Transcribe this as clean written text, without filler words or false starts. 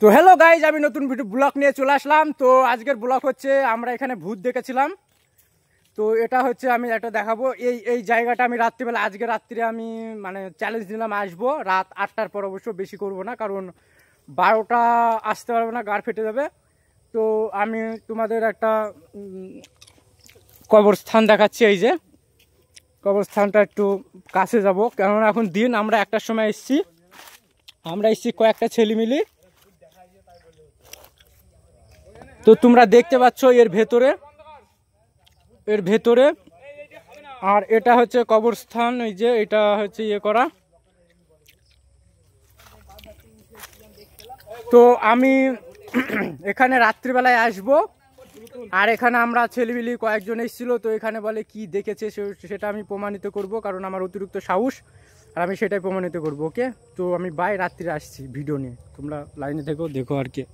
তো hello guys, আমি নতুন ভিডিও ব্লগ নিয়ে চলে আসলাম। তো আজকের ব্লগ হচ্ছে আমরা এখানে ভূত দেখেছিলাম। তো এটা হচ্ছে আমি একটা দেখাবো। এই জায়গাটা আমি রাত্রিবেলা, আজকে রাত্রিরে আমি মানে চ্যালেঞ্জ দিলাম আসবো রাত 8টার পর। অবশ্য বেশি করব না, কারণ 12টা আসতে পারবো না, গাড় ফেটে যাবে। তো আমি তোমাদের একটা কবরস্থান দেখাচ্ছি। এই যে কবরস্থানটা, একটু কাছে যাব, কেননা এখন দিন। আমরা 1টার সময় এসছি, কয়েকটা ছেলে মিলি। তো তোমরা দেখতে পাচ্ছ এর ভেতরে আর এটা হচ্ছে কবরস্থান। এই যে এটা হচ্ছে ইয়ে করা। তো আমি এখানে রাত্রিবেলায় আসব। আর এখানে আমরা ছেলেমিলি কয়েকজন এসেছিল, তো এখানে বলে কি দেখেছে সেটা আমি প্রমাণিত করব, কারণ আমার অতিরিক্ত সাহস, আর আমি সেটাই প্রমাণিত করব। ওকে, তো আমি রাত্রিরে আসছি ভিডিও নিয়ে, তোমরা লাইনে থেকেও দেখো আর কি।